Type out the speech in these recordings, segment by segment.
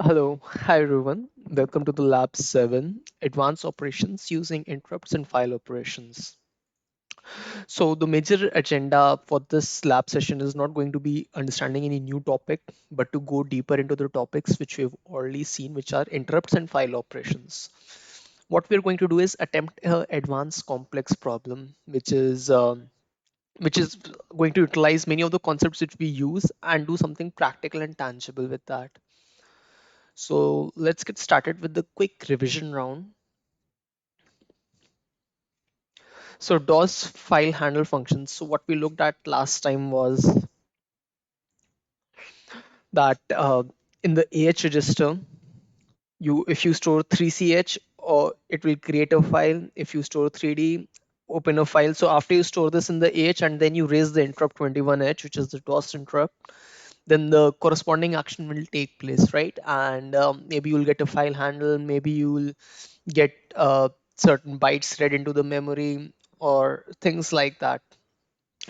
Hello, hi everyone. Welcome to the Lab 7 Advanced Operations using Interrupts and File Operations. So, the major agenda for this lab session is not going to be understanding any new topic, but to go deeper into the topics which we've already seen, which are interrupts and file operations. What we're going to do is attempt a advanced complex problem, which is going to utilize many of the concepts which we use and do something practical and tangible with that. So let's get started with the quick revision round. So DOS file handle functions. So what we looked at last time was that in the AH register, you if you store 3ch or it will create a file. If you store 3D, open a file. So after you store this in the AH and then you raise the interrupt 21H, which is the DOS interrupt, then the corresponding action will take place, right? And maybe you'll get a file handle, maybe you'll get certain bytes read into the memory or things like that,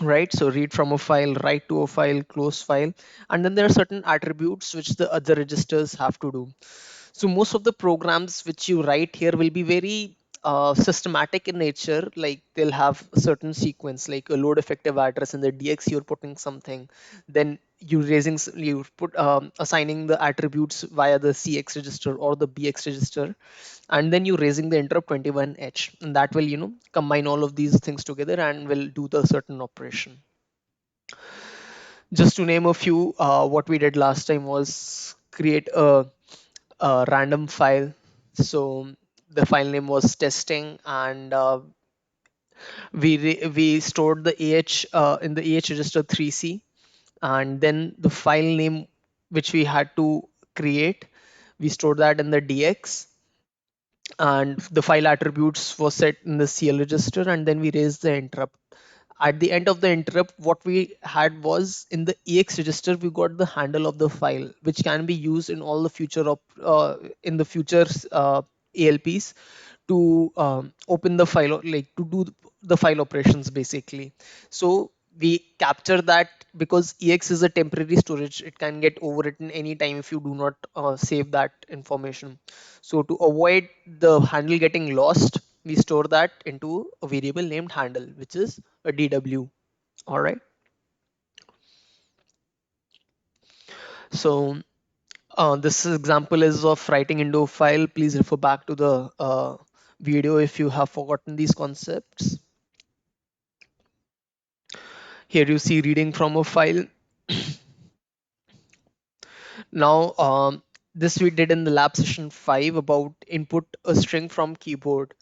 right? So read from a file, write to a file, close file, and then there are certain attributes which the other registers have to do. So most of the programs which you write here will be very systematic in nature. Like they'll have a certain sequence, like a load effective address in the dx you're putting something, then you put assigning the attributes via the cx register or the bx register, and then you raising the interrupt 21h, and that will combine all of these things together and will do the certain operation. Just to name a few, what we did last time was create a random file. So the file name was testing, and we stored the ah in the ah register 3c, and then the file name which we had to create, we stored that in the dx, and the file attributes was set in the cl register, and then we raised the interrupt. At the end of the interrupt, what we had was in the ex register we got the handle of the file, which can be used in all the in the future alps to open the file, like to do the file operations basically. So we capture that because ex is a temporary storage, it can get overwritten anytime if you do not save that information. So to avoid the handle getting lost, we store that into a variable named handle, which is a dw. All right. So this example is of writing into a file. Please refer back to the video if you have forgotten these concepts. Here you see reading from a file. Now, this we did in the lab session 5 about input a string from keyboard,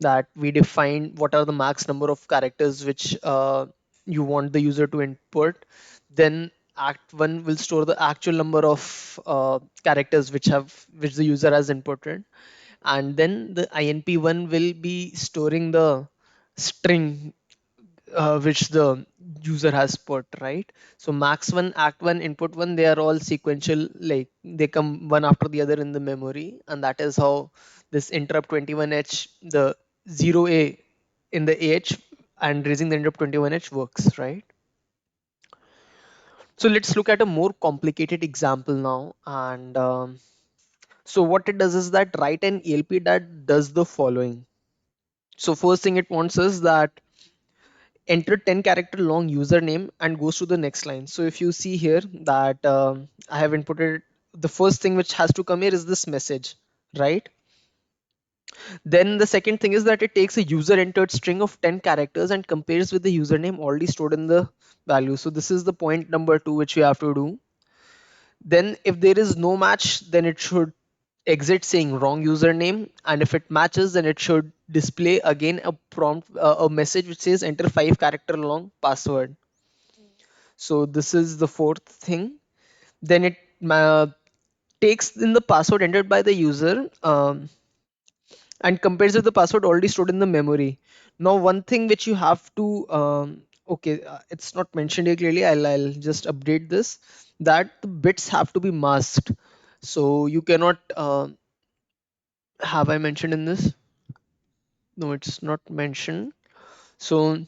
that we define what are the max number of characters which you want the user to input. Then Act 1 will store the actual number of characters which the user has inputted, and then the inp1 will be storing the string which the user has put, right? So max one, act one, input one, they are all sequential, like they come one after the other in the memory, and that is how this interrupt 21h, the 0a in the h and raising the interrupt 21h works, right? So let's look at a more complicated example now. And so what it does is that write an ELP that does the following. So first thing it wants is that enter 10 character long username and goes to the next line. So if you see here that I have inputted, the first thing which has to come here is this message, right? Then the second thing is that it takes a user entered string of 10 characters and compares with the username already stored in the value. So this is the point number 2 which we have to do. Then if there is no match, then it should exit saying wrong username, and if it matches, then it should display again a prompt, a message which says enter 5 character long password. So this is the fourth thing. Then it takes in the password entered by the user, and compares with the password already stored in the memory. Now, one thing which you have to, okay, it's not mentioned here clearly. I'll just update this, that the bits have to be masked. So you cannot, have I mentioned in this? No, it's not mentioned. So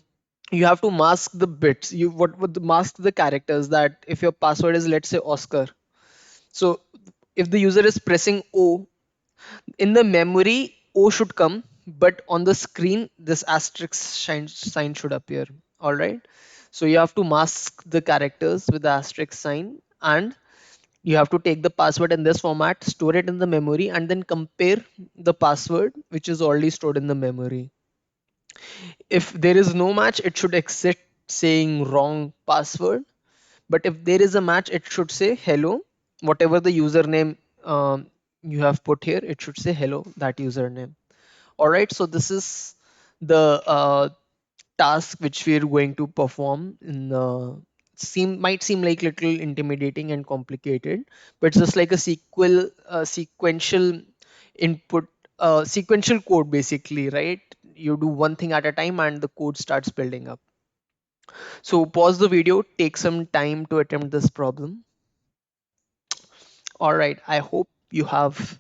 you have to mask the bits. You what would mask the characters, that if your password is, let's say, Oscar. So if the user is pressing O, in the memory O should come, but on the screen this asterisk sign should appear. All right. So you have to mask the characters with the asterisk sign, and you have to take the password in this format, store it in the memory, and then compare the password which is already stored in the memory. If there is no match, it should exit saying wrong password. But if there is a match, it should say hello. Whatever the username you have put here, it should say hello, that username. All right. So this is the task which we are going to perform in might seem like little intimidating and complicated, but it's just like a sequential input, sequential code basically, right? You do one thing at a time and the code starts building up. So pause the video, take some time to attempt this problem. All right, I hope you have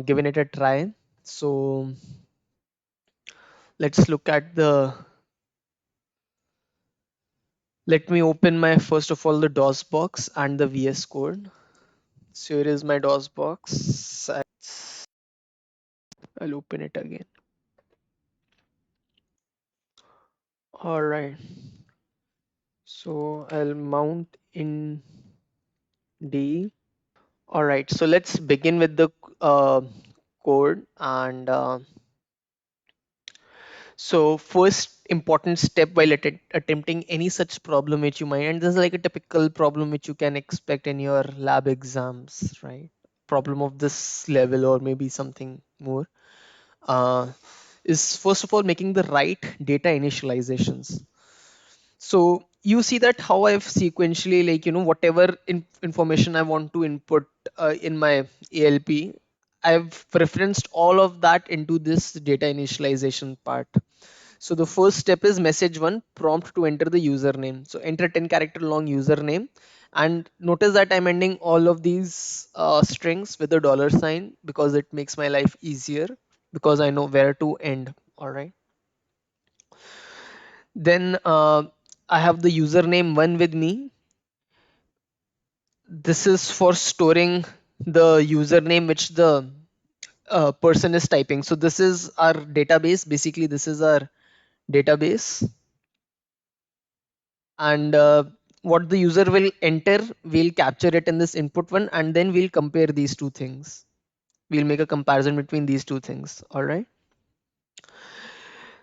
given it a try. So let's look at the, let me open my, first of all, the DOS box and the VS Code. So here is my DOS box. I'll open it again. All right. So I'll mount in D. All right. So let's begin with the uh, code. And so first important step while attempting any such problem which you might, and this is like a typical problem which you can expect in your lab exams, right? Problem of this level or maybe something more. Is first of all making the right data initializations. So you see that how I've sequentially, like, whatever information I want to input in my ALP, I've referenced all of that into this data initialization part. So the first step is message one, prompt to enter the username. So enter 10 character long username, and notice that I'm ending all of these strings with a dollar sign because it makes my life easier, because I know where to end. All right. Then I have the username one with me. This is for storing the username which the person is typing. So this is our database. Basically, this is our database, and what the user will enter, we'll capture it in this input one, and then we'll compare these two things. We'll make a comparison between these two things. All right.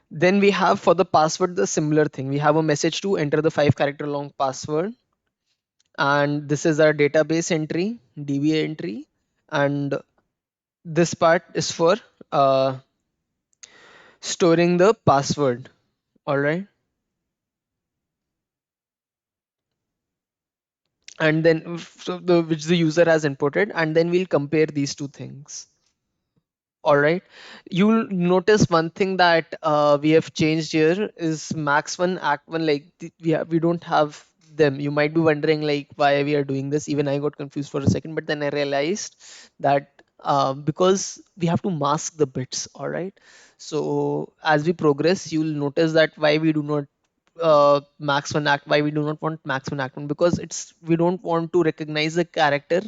Then we have for the password the similar thing. We have a message to enter the 5 character long password, and this is our database entry, DB entry, and this part is for uh, storing the password. All right. And then so the which the user has inputted, and then we'll compare these two things. All right. You'll notice one thing that we have changed here is max one, act one. Like we don't have them. You might be wondering like why we are doing this. Even I got confused for a second, but then I realized that because we have to mask the bits. All right. So as we progress, you'll notice that why we do not max one act, why we do not want max one act one, because it's, we don't want to recognize the character,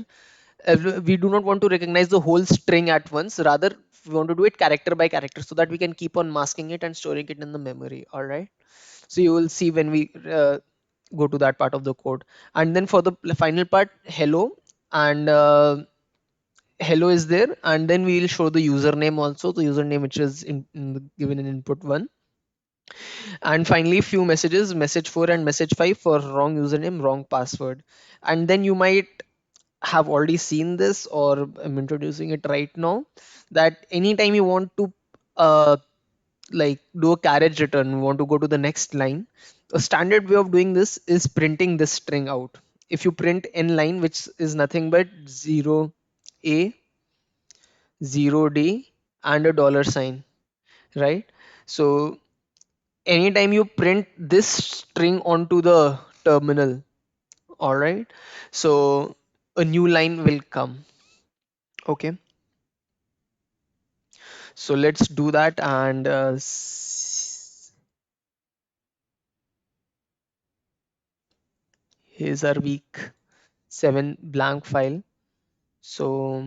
we do not want to recognize the whole string at once. Rather, we want to do it character by character so that we can keep on masking it and storing it in the memory. All right. So you will see when we go to that part of the code. And then for the final part, hello, and hello is there, and then we will show the username also, the username which is given in input one. And finally, few messages, message 4 and message 5 for wrong username, wrong password. And then you might have already seen this, or I'm introducing it right now, that anytime you want to like do a carriage return, we want to go to the next line, a standard way of doing this is printing this string out. If you print n line, which is nothing but 0a, 0d, and a dollar sign, right? So anytime you print this string onto the terminal, all right, so a new line will come. Okay. So let's do that, and here's our week 7 blank file. So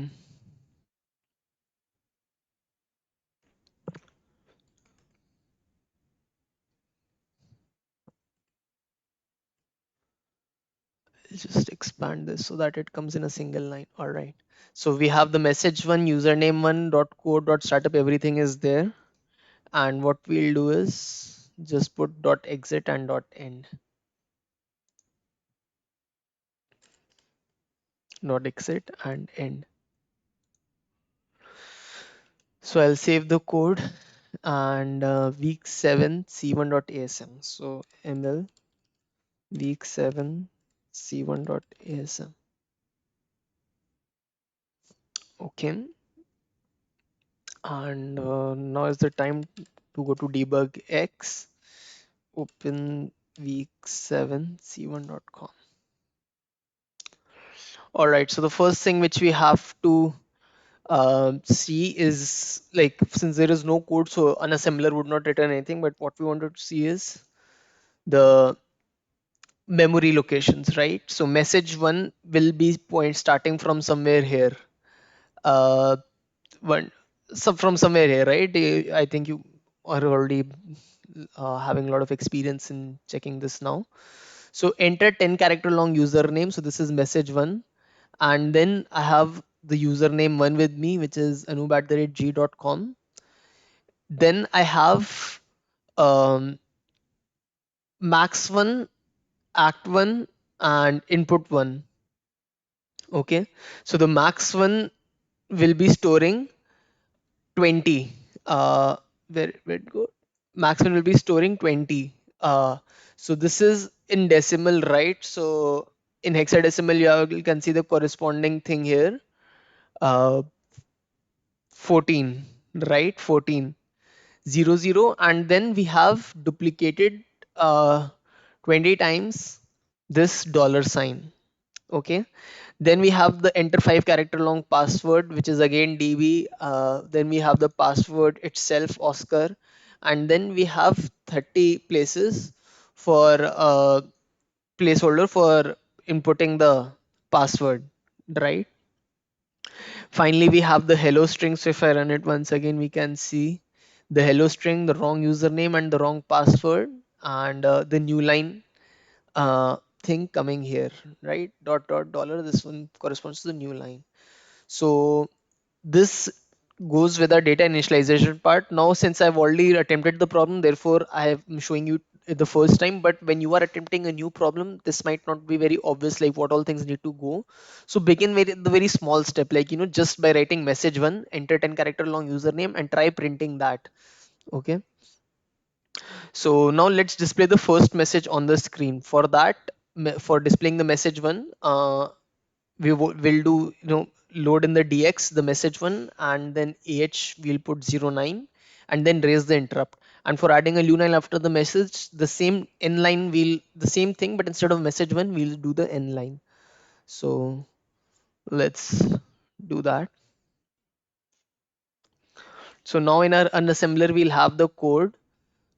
I'll just expand this so that it comes in a single line. All right. So we have the message one, username one, dot code, dot startup, everything is there. And what we'll do is just put dot exit and dot end. Dot exit and end. So I'll save the code and week 7 c1.asm. So ml week 7 c1.asm. Okay. And now is the time to go to debugx. Open week 7 c1.com. All right. So the first thing which we have to see is, like, since there is no code, so unassembler would not return anything. But what we wanted to see is the memory locations, right? So message one will be point starting from somewhere here. Uh, one from somewhere here, right? I think you are already having a lot of experience in checking this now. So enter 10 character long username. So this is message one, and then I have the username one with me, which is anub@g.com. Then I have um, max one, act one, and input one. Okay, so the max one will be storing 20. Where it go? Max one will be storing 20. So this is in decimal, right? So in hexadecimal, you can see the corresponding thing here. 14, right? 14. 00, and then we have duplicated uh, 20 times this dollar sign. Okay, then we have the enter 5 character long password, which is again db. Then we have the password itself, Oscar, and then we have 30 places for placeholder for inputting the password, right? Finally, we have the hello string. So if I run it once again, we can see the hello string, the wrong username and the wrong password, and the new line thing coming here, right? Dot dot dollar. This one corresponds to the new line. So this goes with our data initialization part. Now, since I've already attempted the problem, therefore I am showing you the first time. But when you are attempting a new problem, this might not be very obvious, like what all things need to go. So begin with the very small step, like, just by writing message one, enter 10 character long username, and try printing that. Okay. So now let's display the first message on the screen. For that, for displaying the message one, will do, load in the dx the message one, and then we'll put 09, and then raise the interrupt. And for adding a new line after the message, the same n line, will the same thing, but instead of message one, we'll do the n line. So let's do that. So now in our unassembler, we'll have the code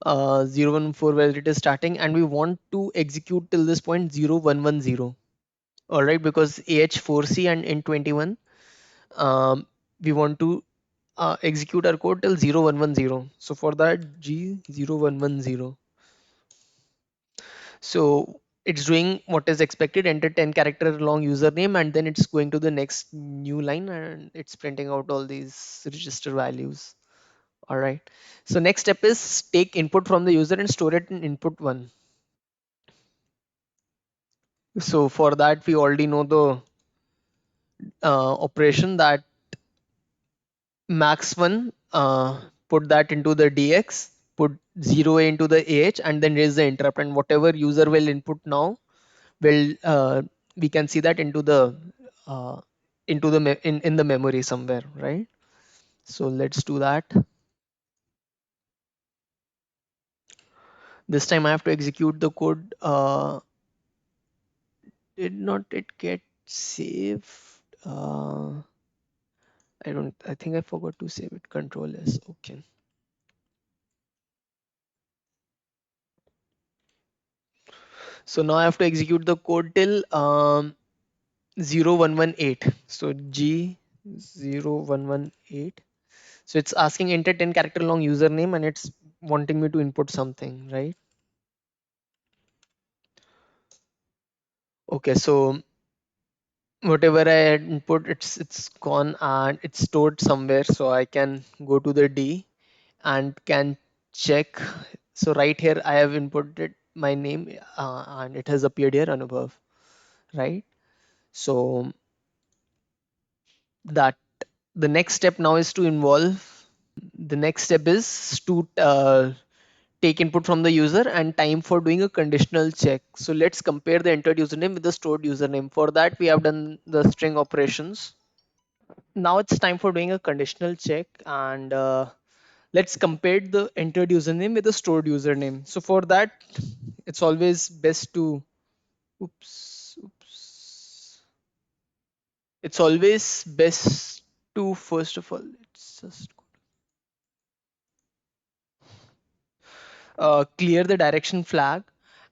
014 where it is starting, and we want to execute till this point 0110. All right, because ah4c and n21, um, we want to execute our code till 0110. So for that, G0110. So it's doing what is expected, enter 10 character long username, and then it's going to the next new line and it's printing out all these register values. All right. So next step is take input from the user and store it in input one. So for that, we already know the operation, that max one, put that into the dx, put 0 into the ah, and then raise the interrupt, and whatever user will input now will, we can see that uh, into the in the memory somewhere, right? So let's do that. This time I have to execute the code. Did not it get saved? I think I forgot to save it. Control S. Okay. So now I have to execute the code till 0118. So G0118. So it's asking enter 10 character long username and it's wanting me to input something, right? Okay, so whatever I had input, it's gone and it's stored somewhere. So I can go to the D and can check. So right here I have inputted my name and it has appeared here and above, right? So that the next step now is to involve. The next step is to take input from the user and time for doing a conditional check. So let's compare the entered username with the stored username. For that, we have done the string operations. Now it's time for doing a conditional check and let's compare the entered username with the stored username. So for that, it's always best to, oops. It's always best to, first of all, let's just clear the direction flag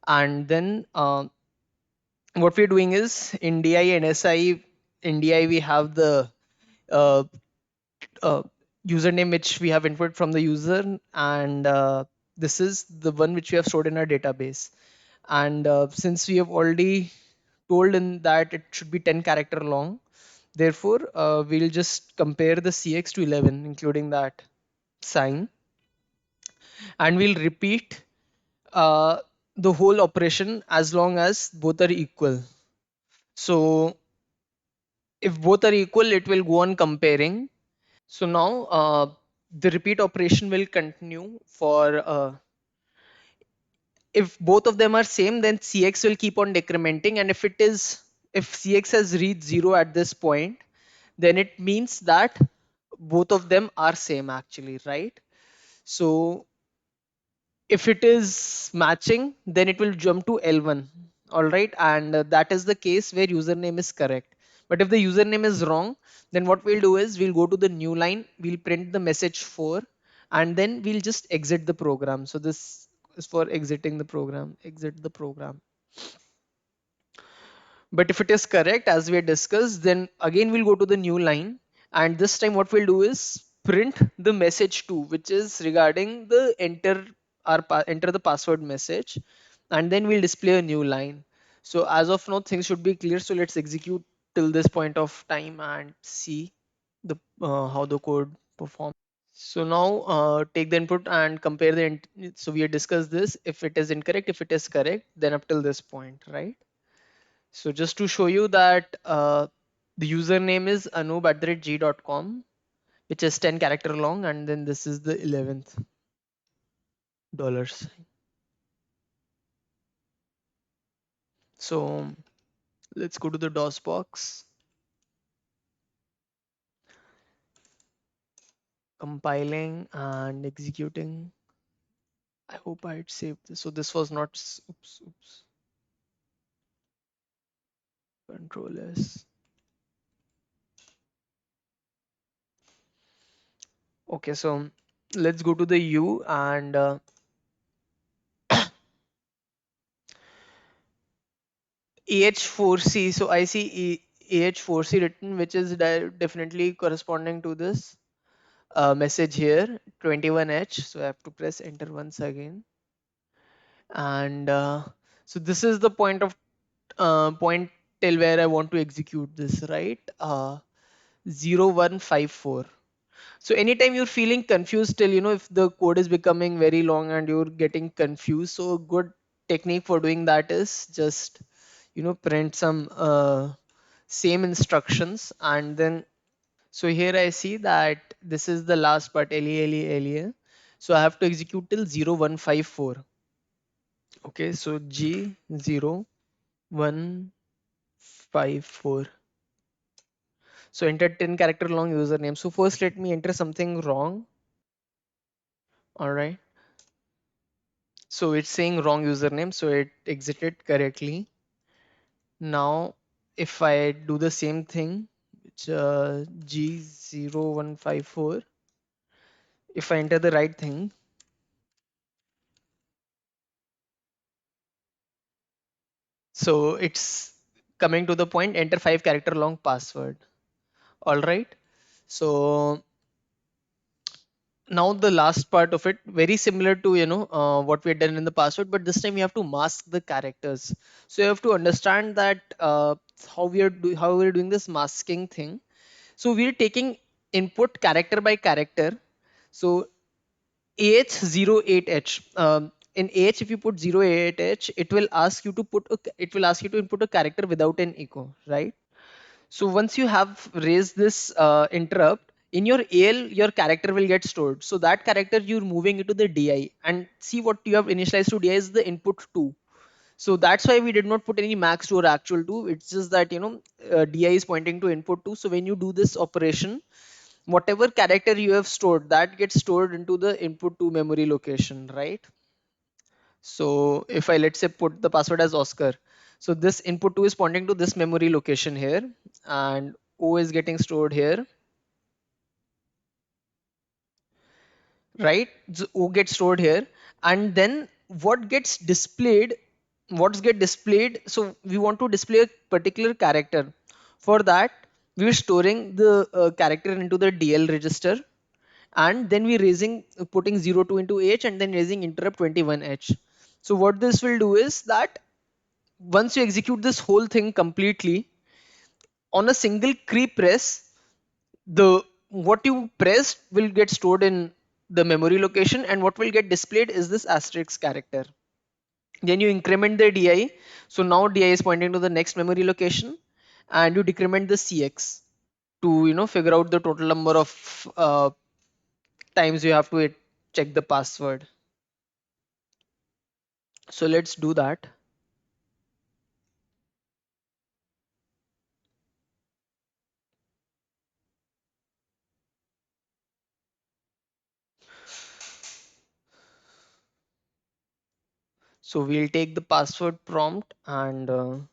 and then what we're doing is in DI and SI, in DI we have the uh, uh, username which we have input from the user, and this is the one which we have stored in our database. And since we have already told in that it should be 10 character long, therefore we'll just compare the CX to 11, including that sign, and we'll repeat uh, the whole operation as long as both are equal. So if both are equal, it will go on comparing. So now the repeat operation will continue for if both of them are same, then Cx will keep on decrementing, and if Cx has reached 0 at this point, then it means that both of them are same actually, right? So if it is matching, then it will jump to L1. All right, and that is the case where username is correct. But if the username is wrong, then what we'll do is we'll go to the new line, we'll print the message 4, and then we'll just exit the program. So this is for exiting the program, exit the program. But if it is correct, as we had discussed, then again we'll go to the new line. And this time what we'll do is print the message 2, which is regarding the enter the password message. And then we'll display a new line. So as of now, things should be clear. So let's execute till this point of time and see how the code performs. So now take the input and compare so we have discussed this. If it is incorrect, if it is correct, then up till this point, right? So just to show you that the username is anub@g.com, which is 10 character long, and then this is the 11th dollars. So let's go to the DOS box, compiling and executing. I hope I had saved this. So this was not, oops, Control S. Okay, so let's go to the U and AH4C. So I see AH4C written, which is definitely corresponding to this message here, 21H. So I have to press enter once again. And so this is the point till where I want to execute this, right? 0154. So anytime you're feeling confused till, if the code is becoming very long and you're getting confused, so a good technique for doing that is just, print some same instructions and then, so here I see that this is the last part, LE. So I have to execute till 0154. Okay, so G0154. So enter 10 character long username. So first let me enter something wrong. All right. So it's saying wrong username. So it exited correctly. Now, if I do the same thing, which G0154, if I enter the right thing, so it's coming to the point, enter 5 character long password. All right. So now the last part of it, very similar to what we had done in the password, but this time you have to mask the characters. So you have to understand that how we are doing this masking thing. So we are taking input character by character. So AH08H. In AH, if you put 08H, it will ask you to input a character without an echo, right? So once you have raised this interrupt in your AL, your character will get stored. So that character you're moving into the DI, and see what you have initialized to DI is the input 2. So that's why we did not put any max to or actual 2. It's just that DI is pointing to input 2. So when you do this operation, whatever character you have stored, that gets stored into the input 2 memory location, right? So if I, let's say, put the password as Oscar, so this input 2 is pointing to this memory location here, and O is getting stored here, right? So O gets stored here, and then what gets displayed, so we want to display a particular character. For that, we're storing the character into the DL register, and then we're putting 02 into H, and then raising interrupt 21H. So what this will do is that once you execute this whole thing completely on a single key press, the what you pressed will get stored in the memory location, and what will get displayed is this asterisk character. Then you increment the DI. So now DI is pointing to the next memory location, and you decrement the CX to figure out the total number of times you have to check the password. So let's do that. So we'll take the password prompt and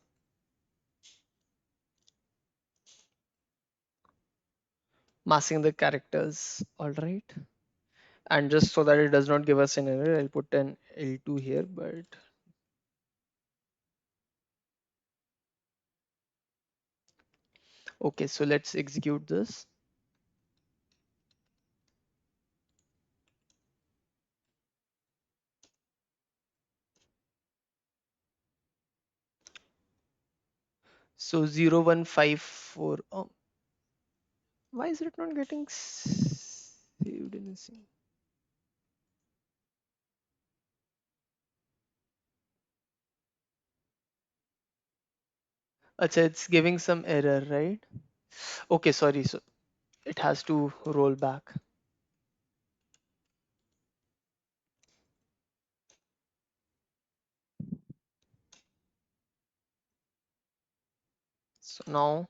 masking the characters. All right. And just so that it does not give us an error, I'll put an L2 here, but okay, so let's execute this. So 0154. Oh, why is it not getting saved in the scene? Acha, it's giving some error, right? Okay, sorry. So it has to roll back. So now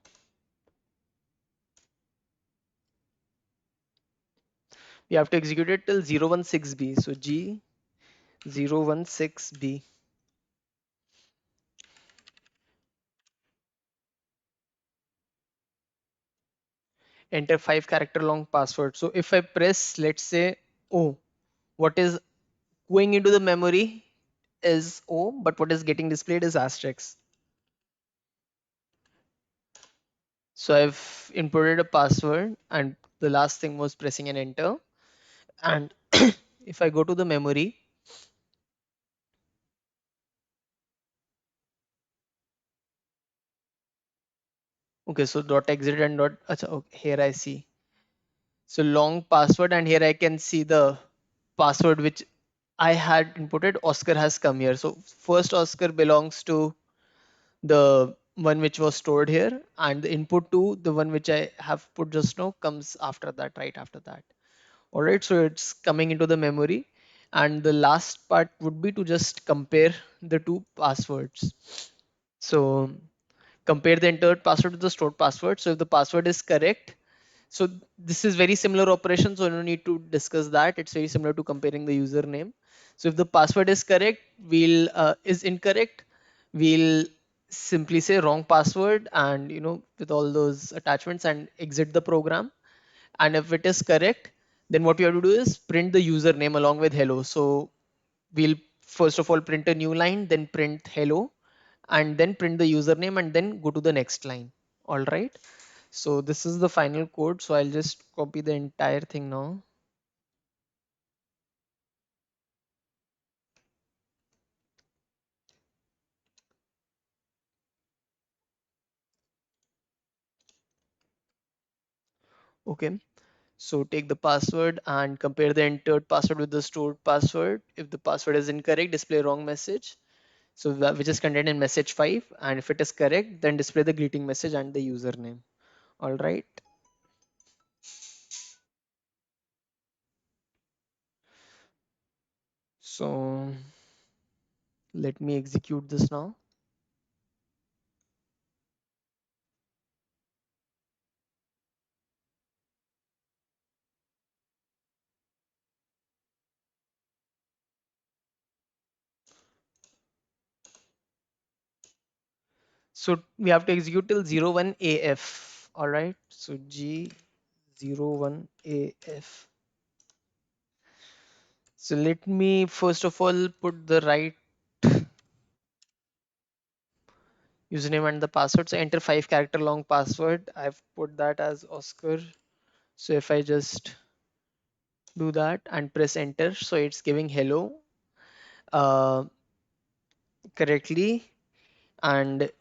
we have to execute it till 016B. So G 016B. Enter 5 character long password. So if I press, let's say, O, what is going into the memory is O, but what is getting displayed is asterisk. So I've inputted a password, and the last thing was pressing an enter. And if I go to the memory, okay, so dot exit and dot, acha, okay, here I see. So long password, and here I can see the password which I had inputted. Oscar has come here. So first Oscar belongs to the one which was stored here, and the input to the one which I have put just now comes after that, right after that. All right, so it's coming into the memory, and the last part would be to just compare the two passwords. So compare the entered password to the stored password. So if the password is correct, so this is very similar operation, so no need to discuss that. It's very similar to comparing the username. So if the password is correct, we'll is incorrect, we'll simply say wrong password, and with all those attachments, and exit the program. And if it is correct, then what you have to do is print the username along with hello. So we'll first of all print a new line, then print hello, and then print the username and then go to the next line. All right. So this is the final code. So I'll just copy the entire thing now. Okay. So take the password and compare the entered password with the stored password. If the password is incorrect, display wrong message. So which is contained in message 5, and if it is correct, then display the greeting message and the username. All right. So let me execute this now. So we have to execute till 01AF. All right. So G01AF. So let me first of all put the right username and the password. So enter 5 character long password. I've put that as Oscar. So if I just do that and press enter, so it's giving hello uh, correctly. And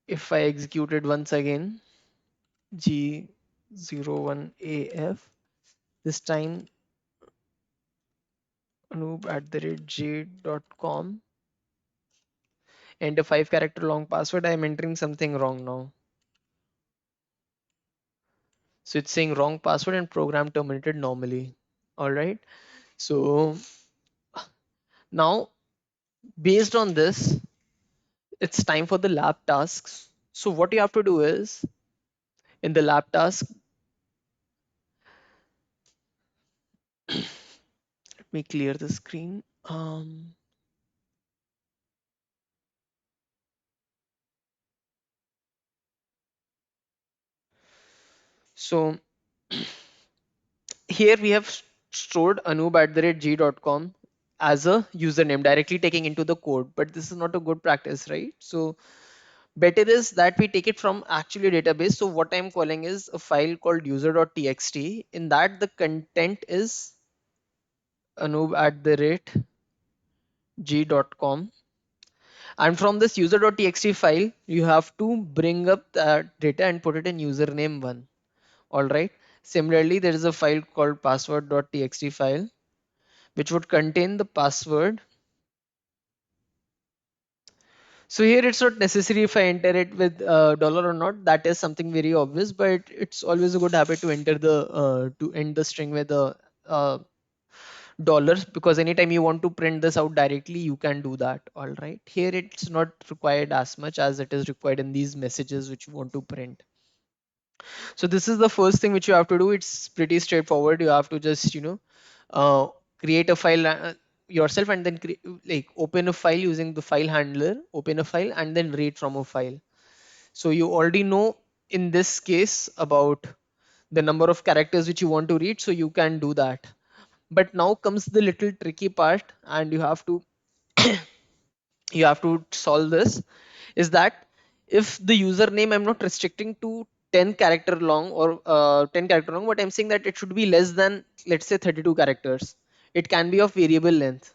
if I execute it once again, G01AF, this time noob@j.com, enter 5 character long password. I'm entering something wrong now. So it's saying wrong password and program terminated normally. All right. So now based on this, it's time for the lab tasks. So what you have to do is in the lab task, let me clear the screen. So here we have stored anub@g.com as a username directly taking into the code, but this is not a good practice, right? So better is that we take it from actually a database. So what I'm calling is a file called user.txt. In that the content is anub@g.com. And from this user.txt file, you have to bring up that data and put it in username one. All right. Similarly, there is a file called password.txt file, which would contain the password. So here it's not necessary if I enter it with dollar or not. That is something very obvious, but it's always a good habit to enter the to end the string with a dollars, because anytime you want to print this out directly, you can do that. All right. Here it's not required as much as it is required in these messages which you want to print. So this is the first thing which you have to do. It's pretty straightforward. You have to just uh, create a file yourself, and then like open a file using the file handler, open a file and then read from a file. So you already know in this case about the number of characters which you want to read, so you can do that. But now comes the little tricky part, and you have to solve this. Is that if the username I'm not restricting to 10 character long or 10 character long, but I'm saying that it should be less than, let's say, 32 characters. It can be of variable length.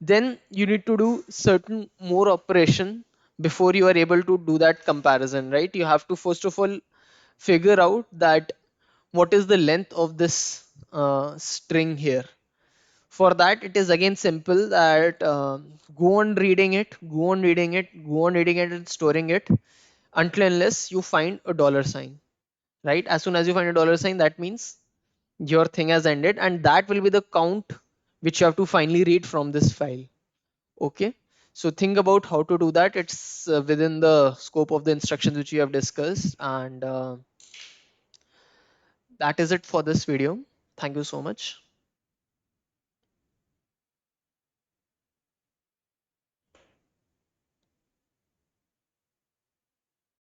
Then you need to do certain more operation before you are able to do that comparison, right? You have to first of all figure out that what is the length of this string here. For that, it is again simple that go on reading it, go on reading it, go on reading it and storing it until unless you find a dollar sign, right? As soon as you find a dollar sign, that means your thing has ended, and that will be the count which you have to finally read from this file. Okay. So think about how to do that. It's within the scope of the instructions which we have discussed, and that is it for this video. Thank you so much.